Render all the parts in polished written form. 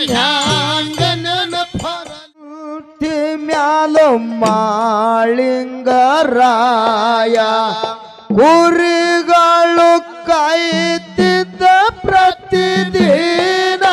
ಹ್ಯಾಂಗ ನೆನಪರಲಿ ಮ್ಯಾಲ ಮಾಳಿಂಗರಾಯ ಕುರಿಗಳು ಕಾಯ್ತಿದ್ದ ಪ್ರತಿದಿನ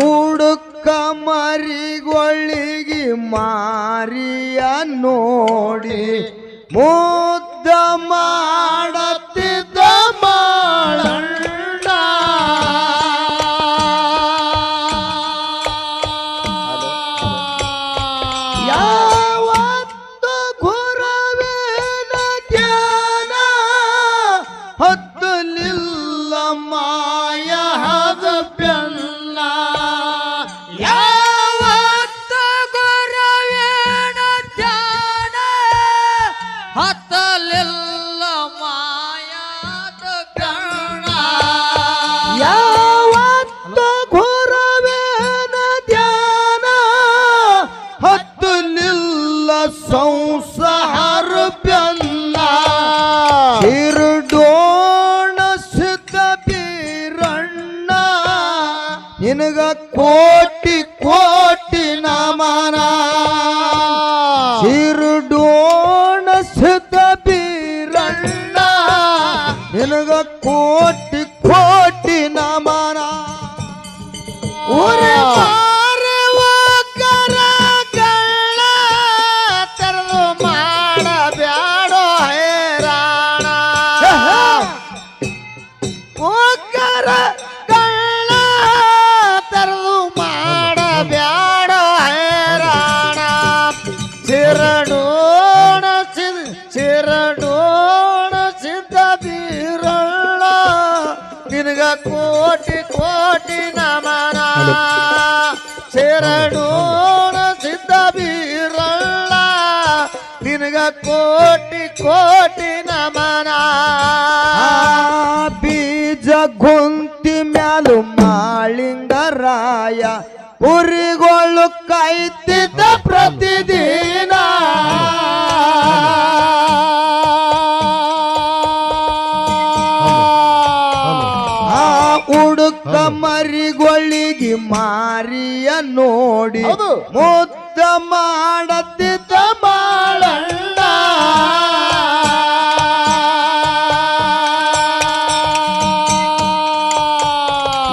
ಉಡುಕ ಮರಿಗೊಳಿಗೆ ಮಾರಿಯ ನೋಡಿ ಮುದ್ದ ಮಾಡತ್ತಿದ್ದ ಮಾಳಣ್ಣ ಯಾವತ್ತು ಗುರವೇನ ಧ್ಯಾನ ಹತ್ತಲಿಲ್ಲ ಮಾಯ ಹದ ಬೆಲ್ಲ ಯಾವತ್ತು ಗುರವೇನ ಧ್ಯಾನ ಹತ್ತಲಿಲ್ಲ ಮಾಯಾದ ಗಣ ಯಾವತ್ತು ಗುರವೇನ ಧ್ಯಾನ ಹತ್ತಲಿಲ್ಲ ಸಂಸಾರ ಬೆಲ್ಲ ಹಿರುಡೋಣ ಸಿದ್ಧ ಬೀರಣ್ಣ ನಿನಗ ಕೋಟಿ ಕೋಟಿ ನಮನ ಹಿರುಡೋಣ ಸಿದ್ಧ ಬೀರಣ್ಣ ನಿನಗ ಕೋಟಿ ಕೋಟಿ ನಮನ ಊರೇ ಮಾರವ ಕರಗಳ ತೆರೆದು ಮಾಡಬ್ಯಾಡೋ ಹೈರಾಣ ಓಕರ ಕಳ್ಳ ತೆರೆದು ಮಾಡಬ್ಯಾಡೋ ಹೈರಾಣ ಚಿರಡೋಣ ಸಿದ್ಧ ಬೀರಣ್ಣ ನಿನಗ ಕೋಟಿ ಕೋಟಿ ನಮನ ಚಿರಡೋಣ ಸಿದ್ಧ ಬೀರಣ್ಣ ನಿನಗ ಕೋಟಿ ಕೋಟಿ ನಮನ ಬೀಜ ಗುಂತಿ ಮ್ಯಾಲು ಮಾಳಿಂಗರಾಯ ಕುರಿಗಳು ಕಾಯ್ತಿದ್ದ ಪ್ರತಿದಿನ ಉಡುಕ ಮರಿಗೊಳಿಗೆ ಮಾರಿಯ ನೋಡಿ ಮುದ್ದ ಮಾಡತ್ತಿದ್ದ ಮಾಳಣ್ಣ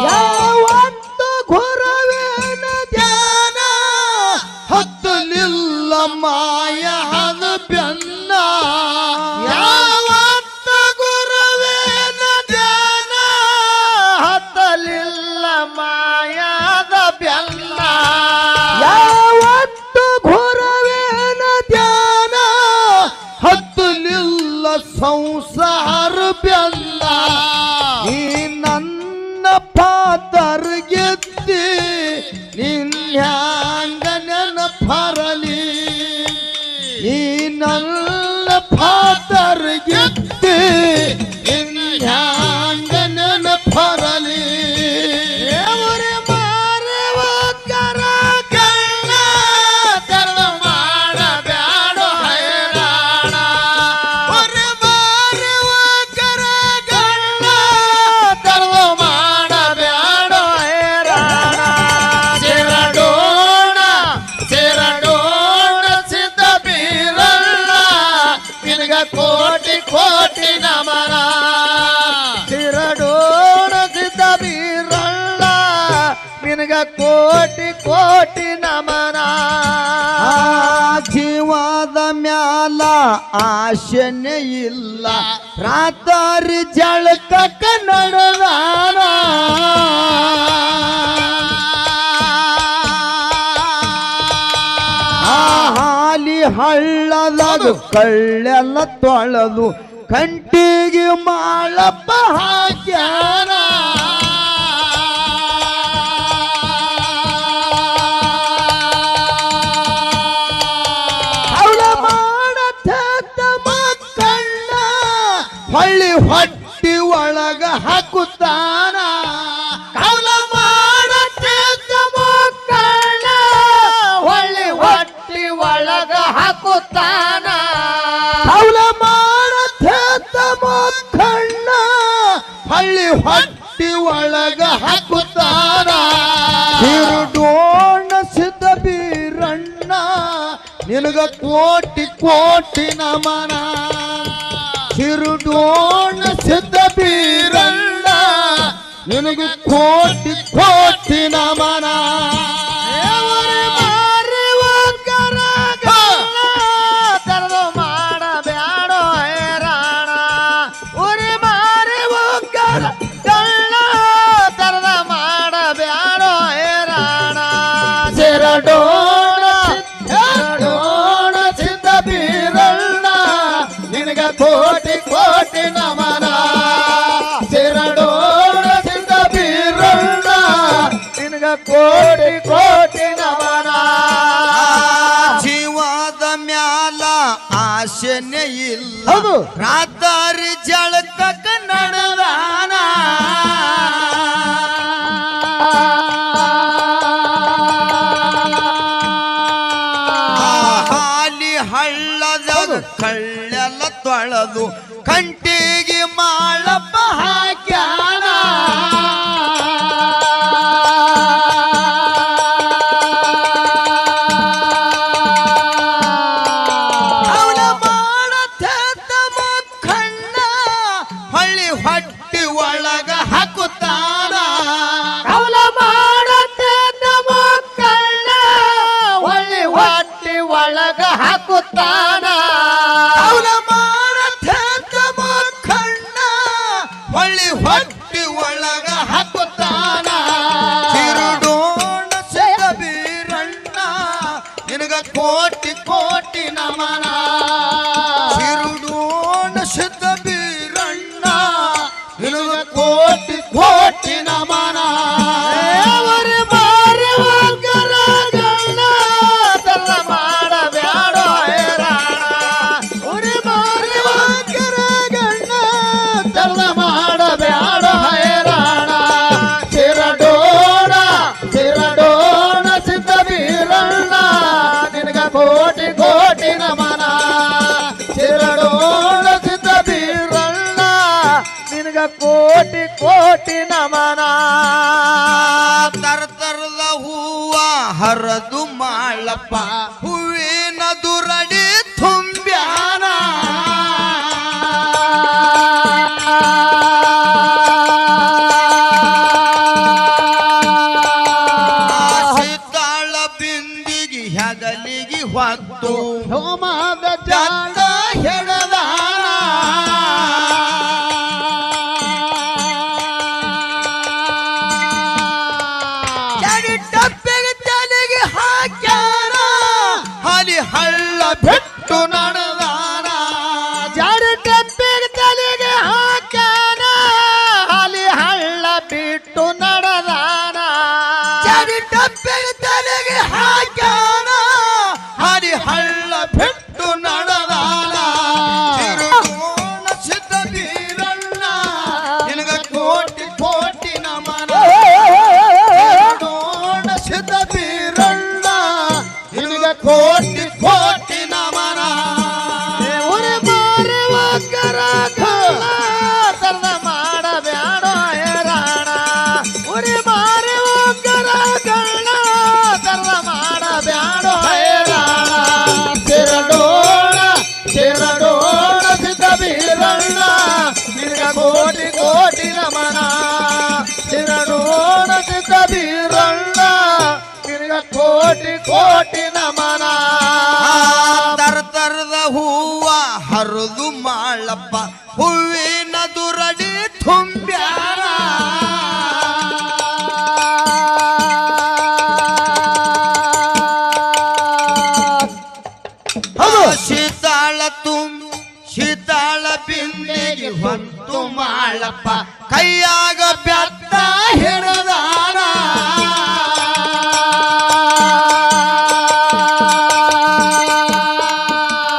ಯಾವತ್ತು ಗುರವೇನ ಧ್ಯಾನ ಹತ್ತಲಿಲ್ಲ ಮಾಯ ಹದ ಬೆನ್ನ ಯಾವತ್ತು ಗುರವೇನ ಧ್ಯಾನ ಹತ್ತಲಿಲ್ಲ ಮಾಯದ ಬೆಲ್ಲ ಯಾವತ್ತು ಗುರವೇನ ಧ್ಯಾನ ಹತ್ತಲಿಲ್ಲ ಸಂಸಾರ ಬೆಲ್ಲ ಈ ನನ್ನ ಪಾತರ್ ಗೆದ್ದಿ ನಿನ್ಯಾಂಗ ನೆನಪರಲಿ ಈ ನನ್ನ ಪಾತರ್ ಗೆದ್ದಿ ನಿನ್ಯಾಂಗ ನೆನಪರಲಿ ಊರೇ ಮಾರವ ಕರಗಳ ತೆರೆದು ಮಾಡಬ್ಯಾಡೋ ಹೈರಾಣ ಊರೇ ಮಾರವ ಕರಗಳ ತೆರೆದು ಮಾಡಬ್ಯಾಡೋ ಹೈರಾಣ ಚಿರಡೋಣ ಸಿದ್ಧ ಬೀರಣ್ಣ ನಿನಗ ಕೋಟಿ ಕೋಟಿ ನಮನ ಚಿರಡೋಣ ಸಿದ್ಧ ಬೀರಣ್ಣ ನಿನಗ ಕೋಟಿ ಕೋಟಿ ನಮನ ಜೀವದ ಮ್ಯಾಲ ಆಶನೆ ಇಲ್ಲ ರಾತ್ರಿ ಜಳಕ ನಡೆದಾನ ಹಾಲಿ ಹಳ್ಳದಾಗ ಕಳ್ಳೆಲ್ಲ ತೊಳೆದು ಕಂಟಿಗೆ ಮಾಳಪ್ಪ ಹಾಕ್ಯಾರ ಅವಳ ಮಾಡತ್ತ ಮಕ್ಕಳ ಹೊಳ್ಳಿ ಹೊಟ್ಟಿ ಒಳಗ ಹಾಕುತ್ತಾನ ಅವಳ ಮಾಡತ್ತ ಮಕ್ಕಳ ಹೊಳ್ಳಿ ಹೊಟ್ಟಿ ಒಳಗ ಹಾಕುತ್ತಾನ ಅವಳ ಮಾಡತ್ತ ಮಕ್ಕಣ್ಣ ಹಳ್ಳಿ ಹೊಟ್ಟಿ ಒಳಗ ಹಾಕುತ್ತಾನ ಹಿರುಡೋಣ ಸಿದ್ಧ ಬೀರಣ್ಣ ನಿನಗ ಕೋಟಿ ಕೋಟಿ ನಮನ ಹಿರುಡೋಣ ಸಿದ್ಧ ಬೀರಣ್ಣ ನಿನಗ ಕೋಟಿ ಕೋಟಿ ನಮನ ಕೋಟಿ ಕೋಟಿ ನಮನ ಸಿರಡೋಣ ಸಿದ್ಧ ಬೀರಣ್ಣ ನಿನಗ ಕೋಟಿ ಕೋಟಿ ನಮನ ಜೀವದ ಮ್ಯಾಲ ಆಶೆನೆ ಇಲ್ಲ ಹೌದು ರಾತ್ರಿ ಜಳಕಕ್ಕ ನಡೆದಾನ ಹಾಲಿ ಹಳ್ಳದಾಗ ಕಳ್ಳೆಲ್ಲ ತೊಳೆದು ಕಂಟಿಗೆ ಮಾಳಪ್ಪ ಹಾಕ್ಯಾನ ಅವನ ಮಾಡತೇತ ಮಕ್ಕಣ್ಣ ಹಳ್ಳಿ ಹೊಟ್ಟಿ ಒಳಗ ಹಾಕುತ್ತಾನ ಅವಳ ಮಾಡತೇತ ಮಕ್ಕಣ್ಣ ಹೊಳ್ಳಿ ಹೊಟ್ಟಿ ಒಳಗ ಹಾಕುತ್ತಾನ ಅವನ ಮಾಡತೇತ ಮಕ್ಕಣ್ಣ ಹಳ್ಳಿ ಹೊಟ್ಟಿ ಒಳಗ ಹಾಕುತ್ತಾನ ಚಿರುಡೋಣ ಸಿದ್ಧ ಬೀರಣ್ಣ ನಿನಗ ಕೋಟಿ ಕೋಟಿ ನಮನ ಚಿರುಡೋಣ ಸಿದ್ಧ ಬೀರಣ್ಣ ನಿನಗ ಕೋಟಿ ಕೋಟಿ ನಮನ ಕೋಟಿ ಕೋಟಿ ನಮನ ಚಿರಡೋಣ ಸಿದ್ಧ ಬೀರಣ್ಣ ನಿನಗ ಕೋಟಿ ಕೋಟಿ ನಮನ ತರ್ತರದ ಹೂವ ಹರದು ಮಾಳಪ್ಪ ಹೂವಿನ ದುರಡಿ ತುಂಬ್ಯಾನ ಸೀತಾಳ ಬಿಂದಿಗೆ ಹೆಗಲಿಗೆ ಹೊತ್ತು ಹೋಮದ ಚಂದ ಹೆಣದಾನ ಡಬ್ಬೆಗೆ ತಲೆಗೆ ಹಾಕ್ಯಾನ ಹಲಿ ಹಳ್ಳ ಬಿಟ್ಟು ನಡೆದಾನ ಜಾಡಿ ಡಬ್ಬಿಗೆ ತಲೆಗೆ ಹಾಕ್ಯಾನ ಹಾಲಿ ಹಳ್ಳ ಬಿಟ್ಟು ನಡೆದಾನ ಜಾಡಿ ಡಬ್ಬೆಗೆ ತಲೆಗೆ ಹಾಕ್ಯಾನ ಹಲಿ ಹಳ್ಳ ಬಿಟ್ಟು ನಡೆದಾನ ತಿರುಗೋಣ ಸಿದ್ಧ ಬೀರಣ್ಣ ನಿನಗ ಕೋಟಿ ಕೋಟಿ ನಮನ ತಿರುಗೋಣ ಸಿದ್ಧ ಬೀರಣ್ಣ ನಿನಗ ಕೋಟಿ ಕೋಟಿ ನಮನ ಊರಿ ಮಾರಿ ಒಕ್ಕರ ಕಳ್ಳ ತರದ ಮಾಡಬ್ಯಾಡ ಹೇರಾಣ ಊರಿ ಮಾರಿ ಒಕ್ಕರ ಕಳ್ಳ ತರದ ಮಾಡಬ್ಯಾಡ ಹೇರಾಣ ಚಿರಡೋಣ ಚಿರಡೋಣ ಸಿದ್ಧ ಬೀರಣ್ಣ ನಿನಗ ಕೋಟಿ ಕೋಟಿ ನಮನ ಚಿರಡೋಣ ಸಿದ್ಧ ಬೀರಣ್ಣ ನಿನಗ ಕೋಟಿ ಕೋಟಿ ನಮನ ತರ್ತರದ ಹೂವ ಹರಿದು ಮಾಳಪ್ಪ ಹೂವಿನ ದುರಡಿ ತುಂಬ್ಯಾನ ಶೀತಾಳ ಬಿಂದಿಗೆ ಹೊತ್ತು ಮಾಳಪ್ಪ ಕೈಯಾಗ ಬೆತ್ತ ಹಿಡದಾನ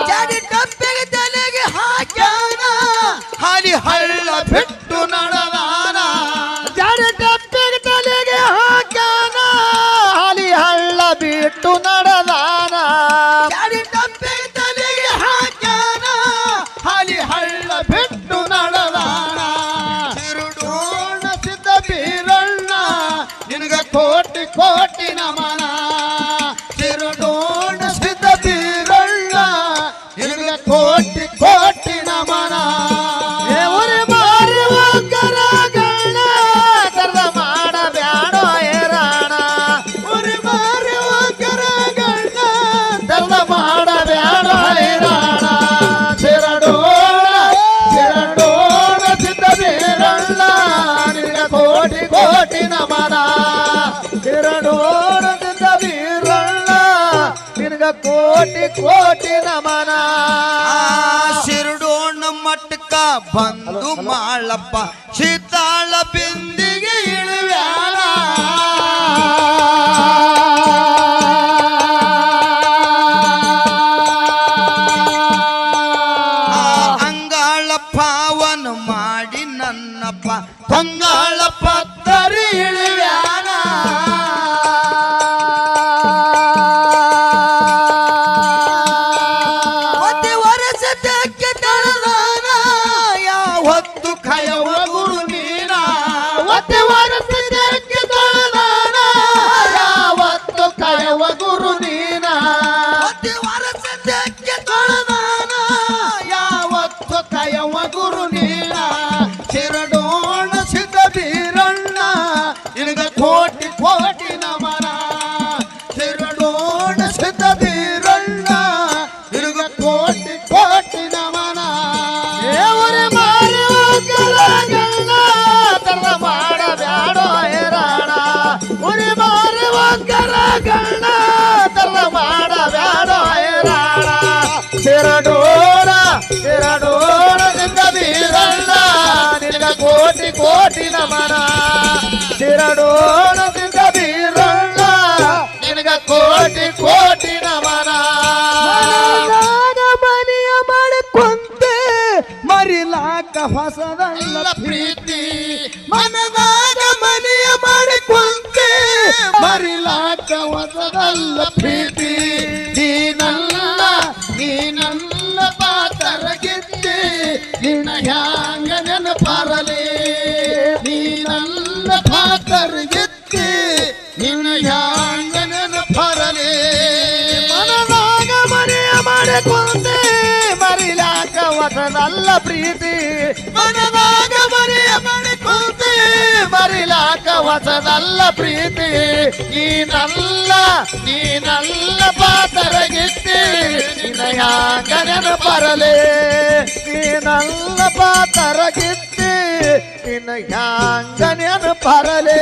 ಜಾಡಿ ಡಬ್ಬೆಗೆ ತಲೆಗೆ ಹಾಕ್ಯಾನ ಹಾಲಿ ಹಳ್ಳ ಬಿಟ್ಟು ನಡೆದಾನ ಜಾಡಿ ಡಬ್ಬಿಗೆ ತಲೆಗೆ ಹಾಕ್ಯಾನ ಹಾಲಿ ಹಳ್ಳ ಬಿಟ್ಟು ನಡೆದಾನ ಜಾಡಿ ಡಬ್ಬೆಗೆ ತಲೆಗೆ ಹಾಕ್ಯಾನ ಹಾಲಿ ಹಳ್ಳ ಬಿಟ್ಟು ಕೋಟಿ ಕೋಟಿ ನಮನ ಶಿರಡೋಣ ಸಿದ್ಧ ಬೀರಣ್ಣ ನಿನಗೆ ಕೋಟಿ ಕೋಟಿ ನಮನ ಊರಿ ಮಾರಿ ಕರಗಣ್ಣ ಕರ್ದ ಮಾಡಬ್ಯಾಡೋ ಏರಾಣ ಊರಿ ಮಾರಿ ಕರಗಣ್ಣ ಕರ್ದ ಮಾಡಬ್ಯಾಡೋ ಏರಾಣ ಶಿರಡೋಣ ಶಿರಡೋಣ ಸಿದ್ಧ ಬೀರಣ್ಣ ನಿನಗೆ ಕೋಟಿ ಕೋಟಿ ನಮನ ಶಿರಡೋಣ ಸಿದ್ಧ ಬೀರಣ್ಣ ನಿನಗೆ ಕೋಟಿ ಕೋಟಿ ನಮನ ಶಿರಡೋಣ ಮಟ್ಟಕ್ಕ ಬಂದು ಮಾಳಪ್ಪ ಶೀತಾಳ ಬಿಂದಿಗೆ ಇಳುವ್ಯಾನ ಅಂಗಾಳಪ್ಪ ಅವನು ಮಾಡಿ ನನ್ನಪ್ಪ ತಂಗಾಳ ಪತ್ತರಿ ಇಳುವ್ಯಾನ ಪ್ರತಿ ವರ್ಷಕ್ಕೆ ತಳದಾನ ಯಾವತ್ತು ಕಯವ ಗುರು ನೀನ ಪ್ರತಿ ವರ್ಷಕ್ಕೆ ತಳದಾನ ಯಾವತ್ತು ಕಯವ ಗುರು ನೀನ ಪ್ರತಿ ವರ್ಷಕ್ಕೆ ತಳದಾನ ಯಾವತ್ತು ಕಯವ ಗುರು ನೀನ ಶಿರಡೋಣ ಸಿದ್ಧ ಬೀರಣ್ಣ ನಿನಗ ಕೋಟಿ ಕೋಟಿ ನಮನ ಶಿರಡೋಣ ಸಿದ್ಧ ಬೀರಣ್ಣ ನಿನಗ ಕೋಟಿ ಕೋಟಿ ನಮನ ದೇವರೇ ಮಾರುವಗಲಗಲ್ಲ ತರ್ದ ಮಾಡಬ್ಯಾಡೋ ಹೇರಾಣ ಉರಿ ಮಾರುವಗಲಗಲ್ಲ ತರ್ದ ಮಾಡಬ್ಯಾಡೋ ಹೇರಾಣ ಶಿರಡೋಣ ಶಿರಡೋಣ ಸಿದ್ಧ ಬೀರಣ್ಣ ನಿನಗ ಕೋಟಿ ಕೋಟಿ ನಮನ ಶಿರಡೋಣ ಸಿದ್ಧ ಬೀರಣ್ಣ ನಿನಗ ಕೋಟಿ ಕೋಟಿ ನಮನ ಮನೆಯ ಮಾಡಿಕೊಂತೆ ಮರಿಲಾಕ ಹೊಸದಲ್ಲ ಪ್ರೀತಿ ಮನದಾಗ ಮನೆಯ ಮಾಡಿಕೊಂತೆ ಮರಿಲಾಕ ಹೊಸದಲ್ಲ ಪ್ರೀತಿ ನೀನಲ್ಲ ಪಾತರ ಗೆದ್ದೆ ನಿನ್ನ ಹ್ಯಾಂಗ ನೆನಪಾರಲಿ ನೀನಲ್ಲ ಪಾತರ ಗೆದ್ದೆ ನಿನ್ನ ಹ್ಯಾಂಗ ನೆನಪಾರಲಿ ಮನದಾಗ ಮನೆಯ ಮಾಡಿಕೊಂಡೆ ಮರಿಲಾಕ ಹೊಸದಲ್ಲ ಪ್ರೀತಿ ಮನದಾಗ ಮನೆಯ ಮಾಡಿಕೊಂಡೆ ಮರಿಲಾಕ ಹೊಸದಲ್ಲ ಪ್ರೀತಿ ನೀನಲ್ಲ ಪಾತರ ಗೆದ್ದೆ ನಿನ್ನ ಹ್ಯಾಂಗ ನೆನಪಾರಲಿ ನೀನಲ್ಲ ಪಾತರ ಗೆದ್ದೆ ನಿನ್ನ ಹ್ಯಾಂಗ ನೆನಪಾರಲಿ